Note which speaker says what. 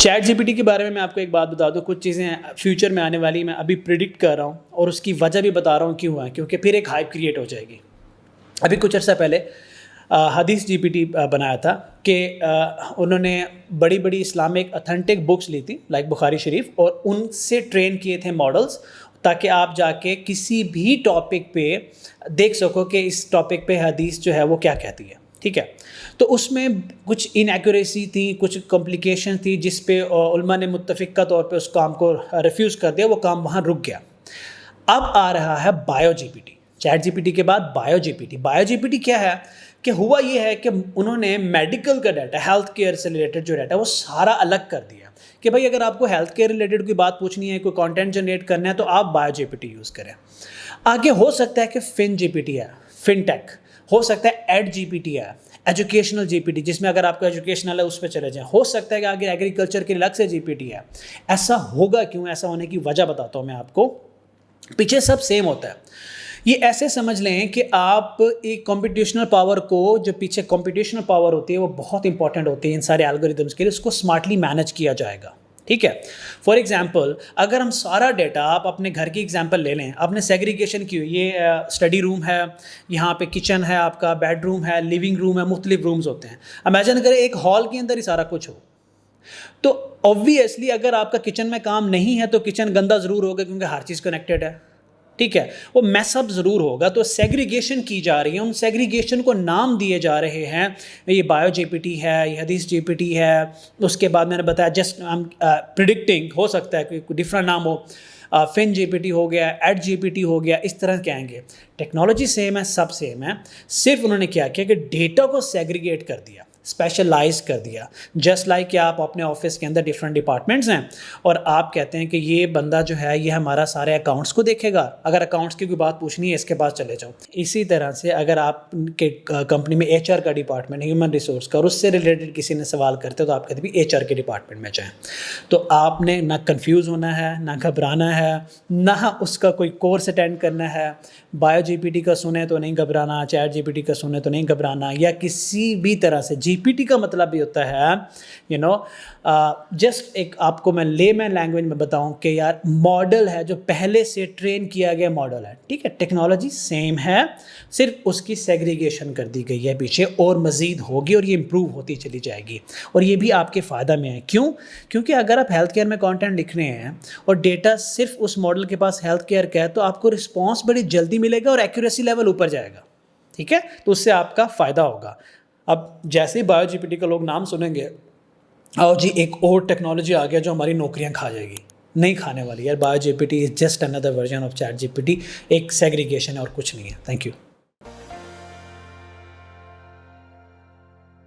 Speaker 1: Chat GPT के बारे में मैं आपको एक बात बता दूं, कुछ चीज़ें फ्यूचर में आने वाली मैं अभी प्रिडिक्ट कर रहा हूं और उसकी वजह भी बता रहा हूं क्यों है, क्योंकि फिर एक हाइप क्रिएट हो जाएगी। अभी कुछ अर्सा पहले हदीस जीपीटी बनाया था कि उन्होंने बड़ी बड़ी इस्लामिक अथेंटिक बुक्स ली थी लाइक बुखारी शरीफ और उनसे ट्रेन किए थे मॉडल्स, ताकि आप जाके किसी भी टॉपिक पे देख सको कि इस टॉपिक पे हदीस जो है वो क्या कहती है। ठीक है, तो उसमें कुछ इनएक्यूरेसी थी, कुछ कॉम्प्लिकेशन थी, जिस पे उलमा ने मुत्तफ़िक़ा तौर पे उस काम को रिफ्यूज़ कर दिया, वो काम वहाँ रुक गया। अब आ रहा है बायो जीपीटी, चैट जीपीटी के बाद बायो जीपीटी। बायो जीपीटी क्या है कि हुआ ये है कि उन्होंने मेडिकल का डाटा, हेल्थ केयर से रिलेटेड जो डाटा है वो सारा अलग कर दिया कि भाई अगर आपको हेल्थ केयर रिलेटेड कोई बात पूछनी है, कोई कंटेंट जनरेट करना है, तो आप बायो जीपीटी यूज़ करें। आगे हो सकता है कि फिन जीपीटी है, फिनटेक हो सकता है, एड जीपीटी है, एजुकेशनल जीपीटी जिसमें अगर आपका एजुकेशनल है उस पर चले जाएं, हो सकता है कि आगे एग्रीकल्चर के अलग से जीपीटी है। ऐसा होगा क्यों? ऐसा होने की वजह बताता हूँ मैं आपको। पीछे सब सेम होता है। ये ऐसे समझ लें कि आप एक कंप्यूटेशनल पावर को, जो पीछे कंप्यूटेशनल पावर होती है वो बहुत इंपॉर्टेंट होती है इन सारे एल्गोरिदम्स के लिए, उसको स्मार्टली मैनेज किया जाएगा। ठीक है, फॉर एग्जांपल अगर हम सारा डाटा, आप अपने घर की एग्जांपल ले लें, आपने सेग्रीगेशन की हुई, ये स्टडी रूम है, यहाँ पे किचन है, आपका बेडरूम है, लिविंग रूम है, मुख्तलिफ रूम्स होते हैं। इमेजिन करें एक हॉल के अंदर ही सारा कुछ हो, तो ऑब्वियसली अगर आपका किचन में काम नहीं है तो किचन गंदा ज़रूर होगा, क्योंकि हर चीज़ कनेक्टेड है। ठीक है, वो मैसअप ज़रूर होगा। तो सेग्रीगेशन की जा रही है, उन सेग्रीगेशन को नाम दिए जा रहे हैं, ये बायो जीपीटी है, ये हदीस जीपीटी है। उसके बाद मैंने बताया जस्ट प्रिडिक्टिंग, हो सकता है कोई डिफरेंट नाम हो, फिन जीपीटी हो गया, एड जीपीटी हो गया, इस तरह कहेंगे। टेक्नोलॉजी सेम है, सब सेम है, सिर्फ उन्होंने क्या किया कि डेटा को सेग्रीगेट कर दिया, स्पेशलाइज कर दिया। जस्ट लाइक कि आप अपने ऑफिस के अंदर डिफरेंट डिपार्टमेंट्स हैं और आप कहते हैं कि ये बंदा जो है ये हमारा सारे अकाउंट्स को देखेगा, अगर अकाउंट्स की कोई बात पूछनी है इसके पास चले जाओ। इसी तरह से अगर आप के कंपनी में एचआर का डिपार्टमेंट, ह्यूमन रिसोर्स का, और उससे रिलेटेड किसी ने सवाल करते हो तो आप कहते भी एचआर के डिपार्टमेंट में जाएँ। तो आपने ना कन्फ्यूज़ होना है, ना घबराना है, ना उसका कोई कोर्स अटेंड करना है। बायो जीपीटी का सुने तो नहीं घबराना, चैट जीपीटी का सुने तो नहीं घबराना, या किसी भी तरह से। जीपीटी का मतलब भी होता है जस्ट एक आपको मैं लेमैन लैंग्वेज में बताऊं कि यार मॉडल है जो पहले से ट्रेन किया गया मॉडल है। ठीक है, टेक्नोलॉजी सेम है, सिर्फ उसकी सेग्रीगेशन कर दी गई है पीछे, और मज़ीद होगी और ये इम्प्रूव होती चली जाएगी। और ये भी आपके फ़ायदा में है। क्यों? क्योंकि अगर आप हेल्थ केयर में कंटेंट लिख रहे हैं और डेटा सिर्फ उस मॉडल के पास हेल्थ केयर का है, तो आपको रिस्पॉन्स बड़ी जल्दी मिलेगा और एक्यूरेसी लेवल ऊपर जाएगा। ठीक है, तो उससे आपका फ़ायदा होगा। अब जैसे ही बायो जीपीटी का लोग नाम सुनेंगे, आओ जी एक और टेक्नोलॉजी आ गया जो हमारी नौकरियां खा जाएगी। नहीं खाने वाली यार, bio GPT is just another version of chat GPT, एक सेग्रीगेशन है और कुछ नहीं है। Thank you.